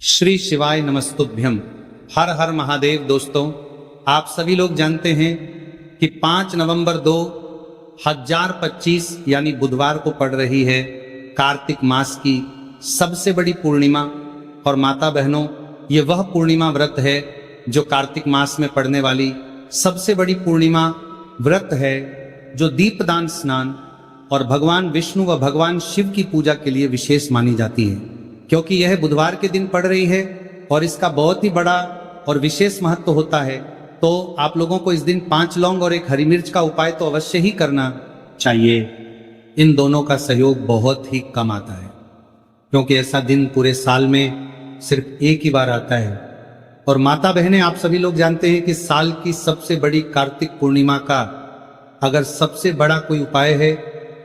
श्री शिवाय नमस्तुभ्यम। हर हर महादेव। दोस्तों, आप सभी लोग जानते हैं कि 5 नवंबर 2025 यानी बुधवार को पड़ रही है कार्तिक मास की सबसे बड़ी पूर्णिमा। और माता बहनों, ये वह पूर्णिमा व्रत है जो कार्तिक मास में पड़ने वाली सबसे बड़ी पूर्णिमा व्रत है, जो दीपदान स्नान और भगवान विष्णु व भगवान शिव की पूजा के लिए विशेष मानी जाती है। क्योंकि यह बुधवार के दिन पड़ रही है और इसका बहुत ही बड़ा और विशेष महत्व होता है, तो आप लोगों को इस दिन 5 लौंग और 1 हरी मिर्च का उपाय तो अवश्य ही करना चाहिए। इन दोनों का सहयोग बहुत ही कम आता है, क्योंकि ऐसा दिन पूरे साल में सिर्फ एक ही बार आता है। और माता बहनें, आप सभी लोग जानते हैं कि साल की सबसे बड़ी कार्तिक पूर्णिमा का अगर सबसे बड़ा कोई उपाय है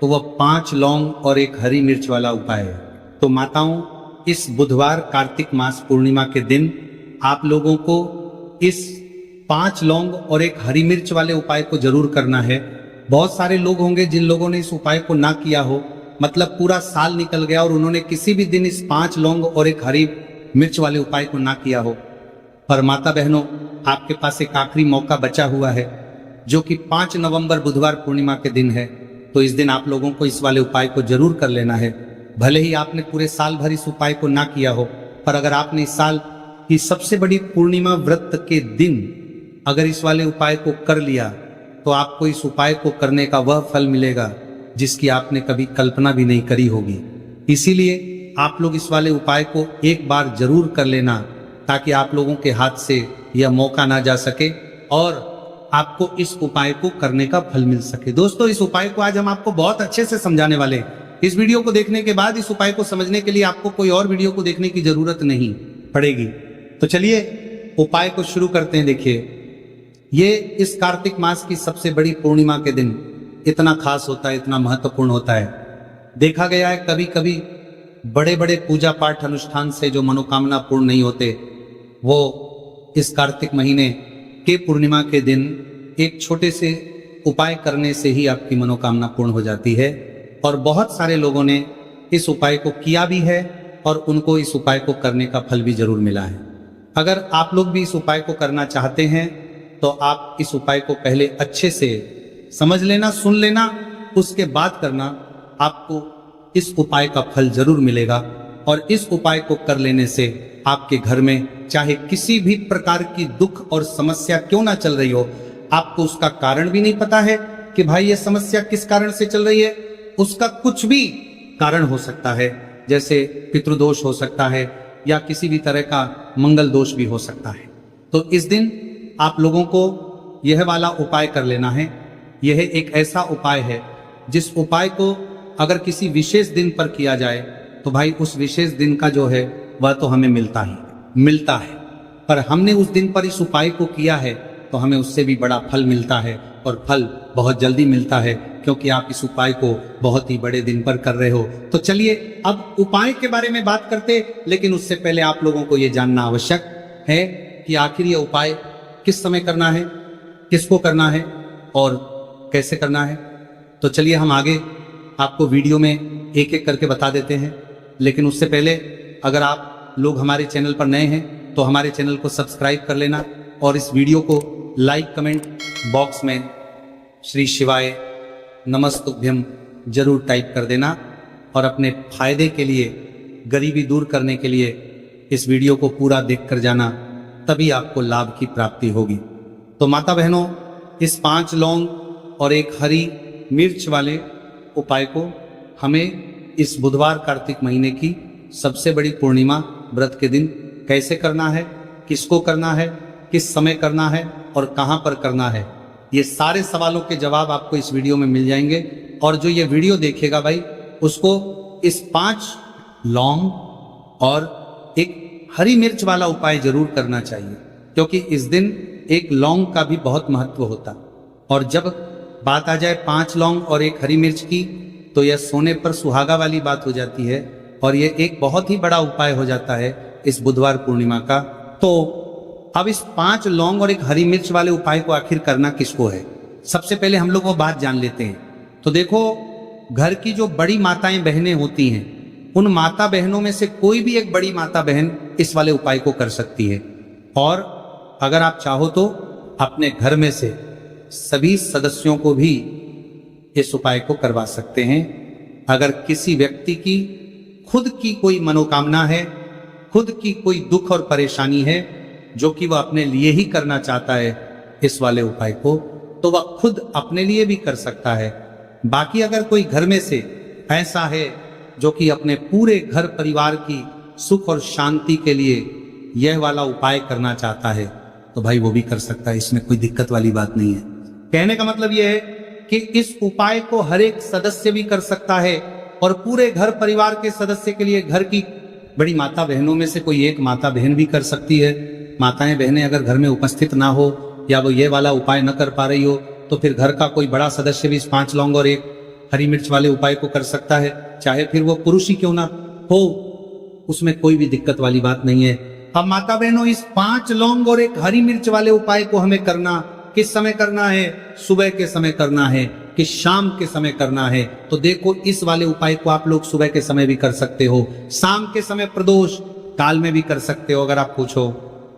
तो वह 5 लौंग और 1 हरी मिर्च वाला उपाय है। तो माताओं, इस बुधवार कार्तिक मास पूर्णिमा के दिन आप लोगों को इस 5 लौंग और 1 हरी मिर्च वाले उपाय को जरूर करना है। बहुत सारे लोग होंगे जिन लोगों ने इस उपाय को ना किया हो, मतलब पूरा साल निकल गया और उन्होंने किसी भी दिन इस 5 लौंग और 1 हरी मिर्च वाले उपाय को ना किया हो। पर माता बहनों, आपके पास एक आखिरी मौका बचा हुआ है, जो कि 5 नवंबर बुधवार पूर्णिमा के दिन है। तो इस दिन आप लोगों को इस वाले उपाय को जरूर कर लेना है। भले ही आपने पूरे साल भर इस उपाय को ना किया हो, पर अगर आपने इस साल की सबसे बड़ी पूर्णिमा व्रत के दिन अगर इस वाले उपाय को कर लिया, तो आपको इस उपाय को करने का वह फल मिलेगा जिसकी आपने कभी कल्पना भी नहीं करी होगी। इसीलिए आप लोग इस वाले उपाय को एक बार जरूर कर लेना, ताकि आप लोगों के हाथ से यह मौका ना जा सके और आपको इस उपाय को करने का फल मिल सके। दोस्तों, इस उपाय को आज हम आपको बहुत अच्छे से समझाने वाले हैं। इस वीडियो को देखने के बाद इस उपाय को समझने के लिए आपको कोई और वीडियो को देखने की जरूरत नहीं पड़ेगी। तो चलिए उपाय को शुरू करते हैं। देखिए, ये इस कार्तिक मास की सबसे बड़ी पूर्णिमा के दिन इतना खास होता है, इतना महत्वपूर्ण होता है। देखा गया है कभी कभी बड़े बड़े पूजा पाठ अनुष्ठान से जो मनोकामना पूर्ण नहीं होते, वो इस कार्तिक महीने के पूर्णिमा के दिन एक छोटे से उपाय करने से ही आपकी मनोकामना पूर्ण हो जाती है। और बहुत सारे लोगों ने इस उपाय को किया भी है और उनको इस उपाय को करने का फल भी जरूर मिला है। अगर आप लोग भी इस उपाय को करना चाहते हैं तो आप इस उपाय को पहले अच्छे से समझ लेना, सुन लेना, उसके बाद करना। आपको इस उपाय का फल जरूर मिलेगा। और इस उपाय को कर लेने से आपके घर में चाहे किसी भी प्रकार की दुख और समस्या क्यों ना चल रही हो, आपको उसका कारण भी नहीं पता है कि भाई ये समस्या किस कारण से चल रही है, उसका कुछ भी कारण हो सकता है। जैसे पितृदोष हो सकता है या किसी भी तरह का मंगल दोष भी हो सकता है। तो इस दिन आप लोगों को यह वाला उपाय कर लेना है। यह एक ऐसा उपाय है जिस उपाय को अगर किसी विशेष दिन पर किया जाए तो भाई उस विशेष दिन का जो है वह तो हमें मिलता है। पर हमने उस दिन पर इस उपाय को किया है तो हमें उससे भी बड़ा फल मिलता है, और फल बहुत जल्दी मिलता है, क्योंकि आप इस उपाय को बहुत ही बड़े दिन पर कर रहे हो। तो चलिए अब उपाय के बारे में बात करते, लेकिन उससे पहले आप लोगों को यह जानना आवश्यक है कि आखिर यह उपाय किस समय करना है, किसको करना है और कैसे करना है। तो चलिए हम आगे आपको वीडियो में एक एक करके बता देते हैं। लेकिन उससे पहले अगर आप लोग हमारे चैनल पर नए हैं तो हमारे चैनल को सब्सक्राइब कर लेना और इस वीडियो को लाइक कमेंट बॉक्स में श्री शिवाय नमस्तुभ्यम जरूर टाइप कर देना। और अपने फायदे के लिए, गरीबी दूर करने के लिए इस वीडियो को पूरा देख कर जाना, तभी आपको लाभ की प्राप्ति होगी। तो माता बहनों, इस 5 लौंग और 1 हरी मिर्च वाले उपाय को हमें इस बुधवार कार्तिक महीने की सबसे बड़ी पूर्णिमा व्रत के दिन कैसे करना है, किसको करना है, किस समय करना है और कहां पर करना है, ये सारे सवालों के जवाब आपको इस वीडियो में मिल जाएंगे। और जो ये वीडियो देखेगा भाई, उसको इस 5 लौंग और 1 हरी मिर्च वाला उपाय जरूर करना चाहिए, क्योंकि इस दिन 1 लौंग का भी बहुत महत्व होता। और जब बात आ जाए 5 लौंग और 1 हरी मिर्च की, तो यह सोने पर सुहागा वाली बात हो जाती है और यह एक बहुत ही बड़ा उपाय हो जाता है इस बुधवार पूर्णिमा का। तो अब इस 5 लौंग और 1 हरी मिर्च वाले उपाय को आखिर करना किसको है, सबसे पहले हम लोग वो बात जान लेते हैं। तो देखो, घर की जो बड़ी माताएं बहनें होती हैं, उन माता बहनों में से कोई भी एक बड़ी माता बहन इस वाले उपाय को कर सकती है। और अगर आप चाहो तो अपने घर में से सभी सदस्यों को भी इस उपाय को करवा सकते हैं। अगर किसी व्यक्ति की खुद की कोई मनोकामना है, खुद की कोई दुख और परेशानी है जो कि वह अपने लिए ही करना चाहता है इस वाले उपाय को, तो वह खुद अपने लिए भी कर सकता है। बाकी अगर कोई घर में से ऐसा है जो कि अपने पूरे घर परिवार की सुख और शांति के लिए यह वाला उपाय करना चाहता है तो भाई वो भी कर सकता है, इसमें कोई दिक्कत वाली बात नहीं है। कहने का मतलब यह है कि इस उपाय को हर एक सदस्य भी कर सकता है और पूरे घर परिवार के सदस्य के लिए घर की बड़ी माता बहनों में से कोई एक माता बहन भी कर सकती है। माताएं बहनें अगर घर में उपस्थित ना हो या वो ये वाला उपाय न कर पा रही हो तो फिर घर का कोई बड़ा सदस्य भी इस 5 लौंग और 1 हरी मिर्च वाले उपाय को कर सकता है, चाहे फिर वो पुरुष ही क्यों ना हो, उसमें कोई भी दिक्कत वाली बात नहीं है। अब माता बहनों, इस 5 लौंग और 1 हरी मिर्च वाले उपाय को हमें करना किस समय करना है? सुबह के समय करना है कि शाम के समय करना है? तो देखो, इस वाले उपाय को आप लोग सुबह के समय भी कर सकते हो, शाम के समय प्रदोष काल में भी कर सकते हो। अगर आप पूछो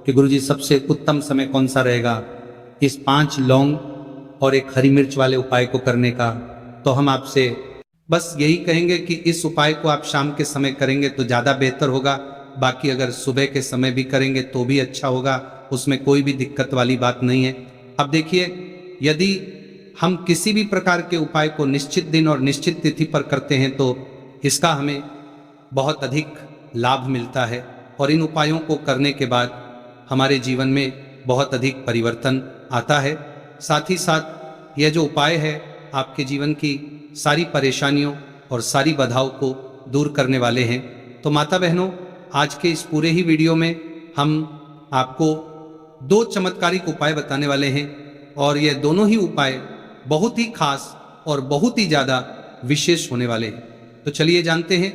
कि गुरुजी सबसे उत्तम समय कौन सा रहेगा इस 5 लौंग और 1 हरी मिर्च वाले उपाय को करने का, तो हम आपसे बस यही कहेंगे कि इस उपाय को आप शाम के समय करेंगे तो ज्यादा बेहतर होगा। बाकी अगर सुबह के समय भी करेंगे तो भी अच्छा होगा, उसमें कोई भी दिक्कत वाली बात नहीं है। अब देखिए, यदि हम किसी भी प्रकार के उपाय को निश्चित दिन और निश्चित तिथि पर करते हैं तो इसका हमें बहुत अधिक लाभ मिलता है और इन उपायों को करने के बाद हमारे जीवन में बहुत अधिक परिवर्तन आता है। साथ ही साथ यह जो उपाय है आपके जीवन की सारी परेशानियों और सारी बाधाओं को दूर करने वाले हैं। तो माता बहनों, आज के इस पूरे ही वीडियो में हम आपको 2 चमत्कारिक उपाय बताने वाले हैं और ये दोनों ही उपाय बहुत ही खास और बहुत ही ज़्यादा विशेष होने वाले हैं। तो चलिए जानते हैं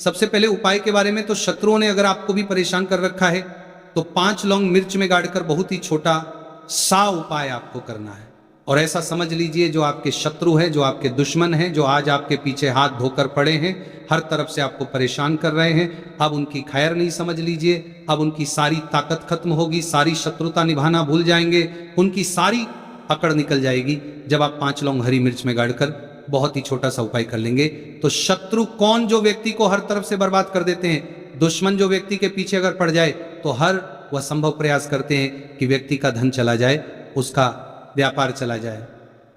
सबसे पहले उपाय के बारे में। तो शत्रुओं ने अगर आपको भी परेशान कर रखा है तो 5 लौंग मिर्च में गाड़कर बहुत ही छोटा सा उपाय आपको करना है। और ऐसा समझ लीजिए, जो आपके शत्रु हैं, जो आपके दुश्मन हैं, जो आज आपके पीछे हाथ धोकर पड़े हैं, हर तरफ से आपको परेशान कर रहे हैं, अब उनकी खैर नहीं समझ लीजिए। अब उनकी सारी ताकत खत्म होगी, सारी शत्रुता निभाना भूल जाएंगे, उनकी सारी पकड़ निकल जाएगी जब आप 5 लौंग हरी मिर्च में गाड़कर बहुत ही छोटा सा उपाय कर लेंगे। तो शत्रु कौन? जो व्यक्ति को हर तरफ से बर्बाद कर देते हैं। दुश्मन जो व्यक्ति के पीछे अगर पड़ जाए तो हर वह संभव प्रयास करते हैं कि व्यक्ति का धन चला जाए, उसका व्यापार चला जाए,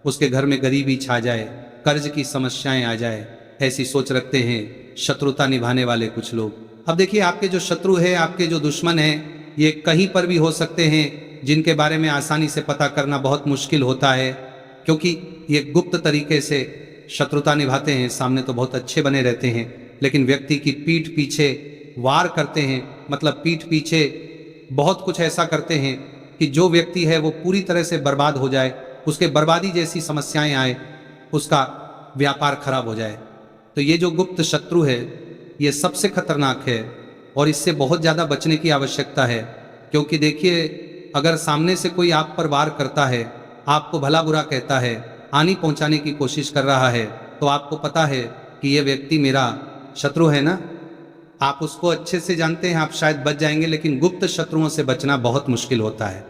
उसके घर में गरीबी छा जाए, कर्ज की समस्याएं आ जाए, ऐसी सोच रखते हैं शत्रुता निभाने वाले कुछ लोग। अब देखिए, आपके जो शत्रु है, आपके जो दुश्मन है, ये कहीं पर भी हो सकते हैं, जिनके बारे में आसानी से पता करना बहुत मुश्किल होता है, क्योंकि ये गुप्त तरीके से शत्रुता निभाते हैं। सामने तो बहुत अच्छे बने रहते हैं, लेकिन व्यक्ति की पीठ पीछे वार करते हैं, मतलब पीठ पीछे बहुत कुछ ऐसा करते हैं कि जो व्यक्ति है वो पूरी तरह से बर्बाद हो जाए, उसके बर्बादी जैसी समस्याएं आए, उसका व्यापार खराब हो जाए। तो ये जो गुप्त शत्रु है ये सबसे खतरनाक है और इससे बहुत ज़्यादा बचने की आवश्यकता है। क्योंकि देखिए, अगर सामने से कोई आप पर वार करता है, आपको भला बुरा कहता है, हानि पहुंचाने की कोशिश कर रहा है, तो आपको पता है कि ये व्यक्ति मेरा शत्रु है ना, आप उसको अच्छे से जानते हैं, आप शायद बच जाएंगे, लेकिन गुप्त शत्रुओं से बचना बहुत मुश्किल होता है।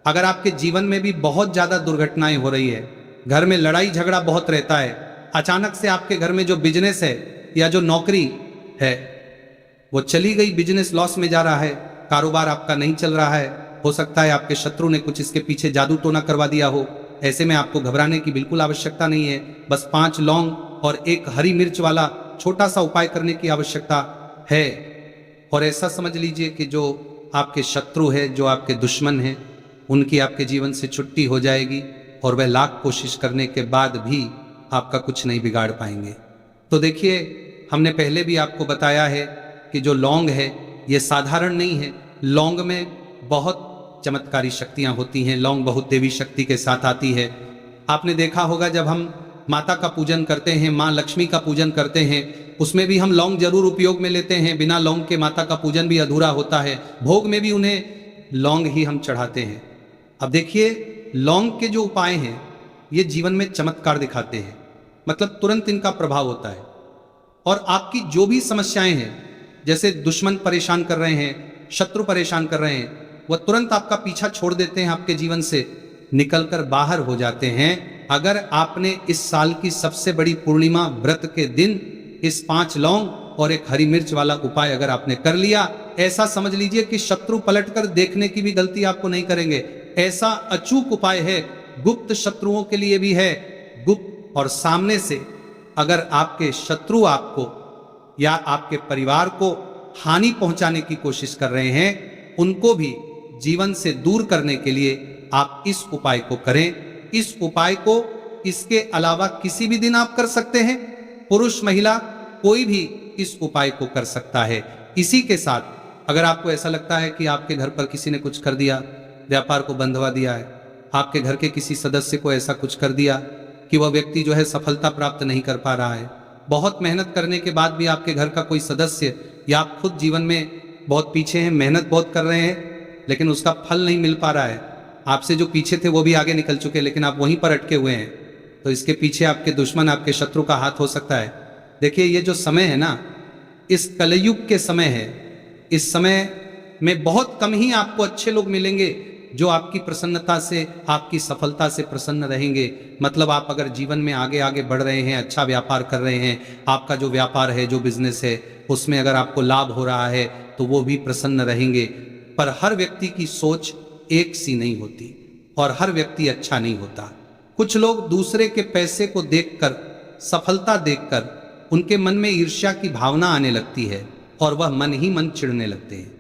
अगर आपके जीवन में भी बहुत ज़्यादा दुर्घटनाएं हो रही है, घर में लड़ाई झगड़ा बहुत रहता है, अचानक से आपके घर में जो बिजनेस है या जो नौकरी है वो चली गई, बिजनेस लॉस में जा रहा है, कारोबार आपका नहीं चल रहा है, हो सकता है आपके शत्रु ने कुछ इसके पीछे जादू टोना करवा दिया हो। ऐसे में आपको घबराने की बिल्कुल आवश्यकता नहीं है, बस 5 लौंग और 1 हरी मिर्च वाला छोटा सा उपाय करने की आवश्यकता है। और ऐसा समझ लीजिए कि जो आपके शत्रु है, जो आपके दुश्मन है, उनकी आपके जीवन से छुट्टी हो जाएगी और वह लाख कोशिश करने के बाद भी आपका कुछ नहीं बिगाड़ पाएंगे। तो देखिए, हमने पहले भी आपको बताया है कि जो लौंग है ये साधारण नहीं है, लौंग में बहुत चमत्कारी शक्तियां होती हैं, लौंग बहुत देवी शक्ति के साथ आती है। आपने देखा होगा, जब हम माता का पूजन करते हैं, माँ लक्ष्मी का पूजन करते हैं, उसमें भी हम लौंग जरूर उपयोग में लेते हैं। बिना लौंग के माता का पूजन भी अधूरा होता है, भोग में भी उन्हें लौंग ही हम चढ़ाते हैं। अब देखिए, लौंग के जो उपाय हैं ये जीवन में चमत्कार दिखाते हैं, मतलब तुरंत इनका प्रभाव होता है। और आपकी जो भी समस्याएं हैं, जैसे दुश्मन परेशान कर रहे हैं, शत्रु परेशान कर रहे हैं, वह तुरंत आपका पीछा छोड़ देते हैं, आपके जीवन से निकलकर बाहर हो जाते हैं। अगर आपने इस साल की सबसे बड़ी पूर्णिमा व्रत के दिन इस 5 लौंग और एक हरी मिर्च वाला उपाय अगर आपने कर लिया, ऐसा समझ लीजिए कि शत्रु पलटकर देखने की भी गलती आपको नहीं करेंगे। ऐसा अचूक उपाय है, गुप्त शत्रुओं के लिए भी है, गुप्त और सामने से अगर आपके शत्रु आपको या आपके परिवार को हानि पहुंचाने की कोशिश कर रहे हैं, उनको भी जीवन से दूर करने के लिए आप इस उपाय को करें। इस उपाय को इसके अलावा किसी भी दिन आप कर सकते हैं, पुरुष महिला कोई भी इस उपाय को कर सकता है। इसी के साथ अगर आपको ऐसा लगता है कि आपके घर पर किसी ने कुछ कर दिया, व्यापार को बंधवा दिया है, आपके घर के किसी सदस्य को ऐसा कुछ कर दिया कि वह व्यक्ति जो है सफलता प्राप्त नहीं कर पा रहा है, बहुत मेहनत करने के बाद भी आपके घर का कोई सदस्य या आप खुद जीवन में बहुत पीछे हैं, मेहनत बहुत कर रहे हैं लेकिन उसका फल नहीं मिल पा रहा है, आपसे जो पीछे थे वो भी आगे निकल चुके लेकिन आप वहीं पर अटके हुए हैं, तो इसके पीछे आपके दुश्मन, आपके शत्रु का हाथ हो सकता है। देखिए ये जो समय है ना, इस कलयुग के समय है, इस समय में बहुत कम ही आपको अच्छे लोग मिलेंगे जो आपकी प्रसन्नता से, आपकी सफलता से प्रसन्न रहेंगे। मतलब आप अगर जीवन में आगे आगे बढ़ रहे हैं, अच्छा व्यापार कर रहे हैं, आपका जो व्यापार है, जो बिजनेस है, उसमें अगर आपको लाभ हो रहा है तो वो भी प्रसन्न रहेंगे। पर हर व्यक्ति की सोच एक सी नहीं होती और हर व्यक्ति अच्छा नहीं होता। कुछ लोग दूसरे के पैसे को देखकर, सफलता देखकर उनके मन में ईर्ष्या की भावना आने लगती है और वह मन ही मन चिढ़ने लगते हैं।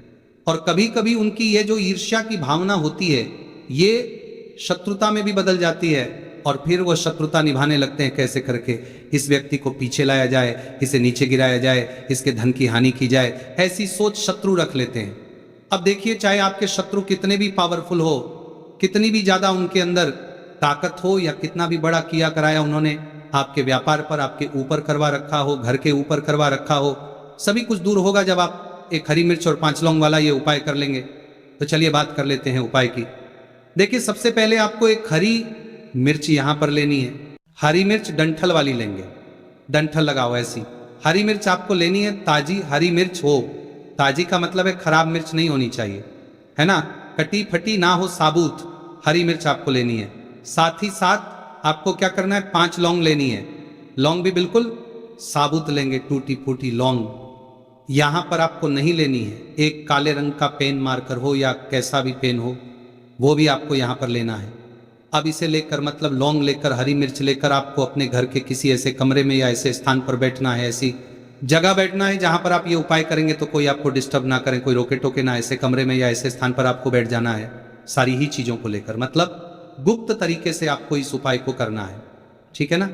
और कभी कभी उनकी ये जो ईर्ष्या की भावना होती है ये शत्रुता में भी बदल जाती है और फिर वो शत्रुता निभाने लगते हैं, कैसे करके इस व्यक्ति को पीछे लाया जाए, इसे नीचे गिराया जाए, इसके धन की हानि की जाए, ऐसी सोच शत्रु रख लेते हैं। अब देखिए, चाहे आपके शत्रु कितने भी पावरफुल हो, कितनी भी ज्यादा उनके अंदर ताकत हो या कितना भी बड़ा किया कराया उन्होंने आपके व्यापार पर, आपके ऊपर करवा रखा हो, घर के ऊपर करवा रखा हो, सभी कुछ दूर होगा जब आप एक हरी मिर्च और 5 लौंग वाला ये उपाय कर लेंगे। तो चलिए बात कर लेते हैं उपाय की। देखिए सबसे पहले आपको एक हरी मिर्च यहां पर लेनी है। हरी मिर्च डंठल वाली लेंगे, डंठल लगाओ ऐसी हरी मिर्च आपको लेनी है। ताजी हरी मिर्च हो, ताजी का मतलब है खराब मिर्च नहीं होनी चाहिए, है ना, कटी फटी ना हो, साबुत हरी मिर्च आपको लेनी है। साथ ही साथ आपको क्या करना है, 5 लौंग लेनी है। लौंग भी बिल्कुल साबुत लेंगे, टूटी फूटी लौंग यहां पर आपको नहीं लेनी है। एक काले रंग का पेन मार्कर हो या कैसा भी पेन हो, वो भी आपको यहां पर लेना है। अब इसे लेकर, मतलब लौंग लेकर, हरी मिर्च लेकर आपको अपने घर के किसी ऐसे कमरे में या ऐसे स्थान पर बैठना है, ऐसी जगह बैठना है जहां पर आप ये उपाय करेंगे तो कोई आपको डिस्टर्ब ना करे, कोई रोके टोके ना, ऐसे कमरे में या ऐसे स्थान पर आपको बैठ जाना है सारी ही चीजों को लेकर। मतलब गुप्त तरीके से आपको इस उपाय को करना है, ठीक है ना।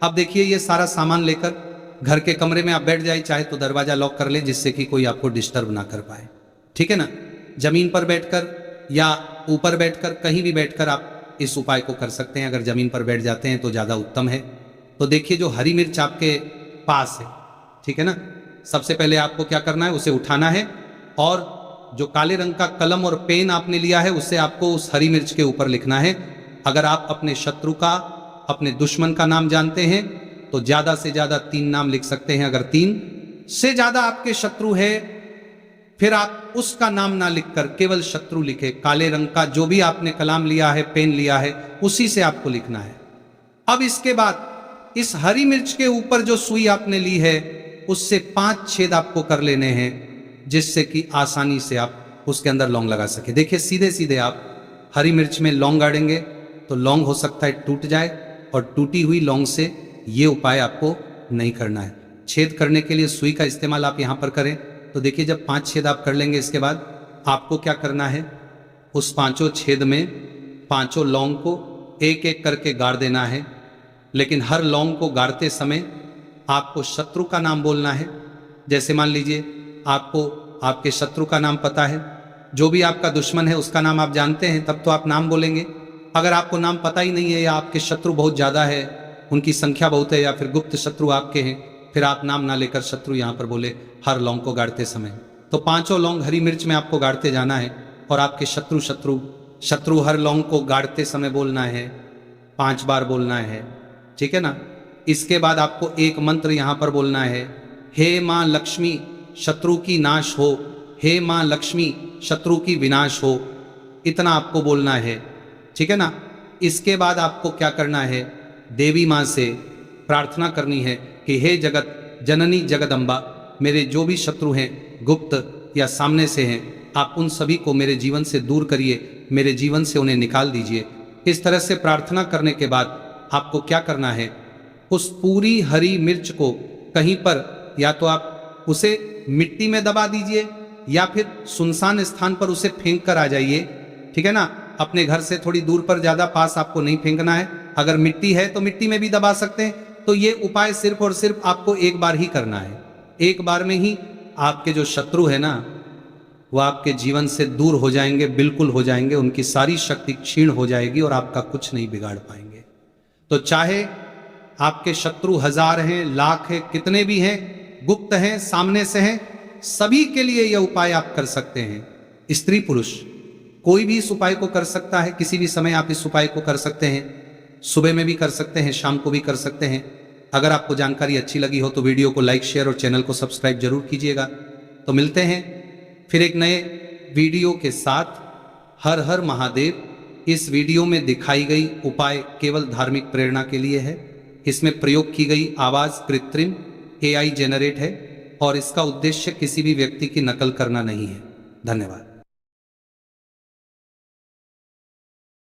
अब देखिए ये सारा सामान लेकर घर के कमरे में आप बैठ जाए, चाहे तो दरवाजा लॉक कर ले जिससे कि कोई आपको डिस्टर्ब ना कर पाए, ठीक है ना। जमीन पर बैठकर या ऊपर बैठकर, कहीं भी बैठकर आप इस उपाय को कर सकते हैं। अगर जमीन पर बैठ जाते हैं तो ज्यादा उत्तम है। तो देखिए जो हरी मिर्च आपके पास है, ठीक है ना, सबसे पहले आपको क्या करना है, उसे उठाना है और जो काले रंग का कलम और पेन आपने लिया है उससे आपको उस हरी मिर्च के ऊपर लिखना है। अगर आप अपने शत्रु का, अपने दुश्मन का नाम जानते हैं तो ज्यादा से ज्यादा 3 नाम लिख सकते हैं। अगर 3 से ज्यादा आपके शत्रु है फिर आप उसका नाम ना लिखकर केवल शत्रु लिखे। काले रंग का जो भी आपने कलम लिया है, पेन लिया है, उसी से आपको लिखना है। अब इसके बाद इस हरी मिर्च के ऊपर जो सुई आपने ली है उससे 5 छेद आपको कर लेने हैं जिससे कि आसानी से आप उसके अंदर लौंग लगा सके। देखिए सीधे सीधे आप हरी मिर्च में लौंग गाड़ेंगे तो लौंग हो सकता है टूट जाए और टूटी हुई लौंग से ये उपाय आपको नहीं करना है। छेद करने के लिए सुई का इस्तेमाल आप यहां पर करें। तो देखिए जब 5 छेद आप कर लेंगे इसके बाद आपको क्या करना है, उस 5 छेद में 5 लौंग को एक एक करके गाड़ देना है। लेकिन हर लौंग को गाड़ते समय आपको शत्रु का नाम बोलना है। जैसे मान लीजिए आपको आपके शत्रु का नाम पता है, जो भी आपका दुश्मन है उसका नाम आप जानते हैं, तब तो आप नाम बोलेंगे। अगर आपको नाम पता ही नहीं है या आपके शत्रु बहुत ज्यादा है, उनकी संख्या बहुत है, या फिर गुप्त शत्रु आपके हैं, फिर आप नाम ना लेकर शत्रु यहां पर बोले हर लौंग को गाड़ते समय। तो 5 लौंग हरी मिर्च में आपको गाड़ते जाना है और आपके शत्रु हर लौंग को गाड़ते समय बोलना है, 5 बार बोलना है, ठीक है ना। इसके बाद आपको एक मंत्र यहां पर बोलना है, हे माँ लक्ष्मी शत्रु की नाश हो, हे माँ लक्ष्मी शत्रु की विनाश हो, इतना आपको बोलना है, ठीक है ना। इसके बाद आपको क्या करना है, देवी माँ से प्रार्थना करनी है कि हे जगत जननी जगदम्बा, मेरे जो भी शत्रु हैं गुप्त या सामने से हैं, आप उन सभी को मेरे जीवन से दूर करिए, मेरे जीवन से उन्हें निकाल दीजिए। इस तरह से प्रार्थना करने के बाद आपको क्या करना है, उस पूरी हरी मिर्च को कहीं पर या तो आप उसे मिट्टी में दबा दीजिए या फिर सुनसान स्थान पर उसे फेंक कर आ जाइए, ठीक है ना। अपने घर से थोड़ी दूर पर, ज्यादा पास आपको नहीं फेंकना है। अगर मिट्टी है तो मिट्टी में भी दबा सकते हैं। तो ये उपाय सिर्फ और सिर्फ आपको एक बार ही करना है। एक बार में ही आपके जो शत्रु है ना, वो आपके जीवन से दूर हो जाएंगे, बिल्कुल हो जाएंगे, उनकी सारी शक्ति क्षीण हो जाएगी और आपका कुछ नहीं बिगाड़ पाएंगे। तो चाहे आपके शत्रु 1000 हैं, लाख हैं, कितने भी हैं, गुप्त हैं, सामने से हैं, सभी के लिए यह उपाय आप कर सकते हैं। स्त्री पुरुष कोई भी इस उपाय को कर सकता है। किसी भी समय आप इस उपाय को कर सकते हैं। सुबह में भी कर सकते हैं, शाम को भी कर सकते हैं। अगर आपको जानकारी अच्छी लगी हो तो वीडियो को लाइक, शेयर और चैनल को सब्सक्राइब जरूर कीजिएगा। तो मिलते हैं फिर एक नए वीडियो के साथ। हर हर महादेव। इस वीडियो में दिखाई गई उपाय केवल धार्मिक प्रेरणा के लिए है। इसमें प्रयोग की गई आवाज कृत्रिम AI जेनरेट है और इसका उद्देश्य किसी भी व्यक्ति की नकल करना नहीं है। धन्यवाद।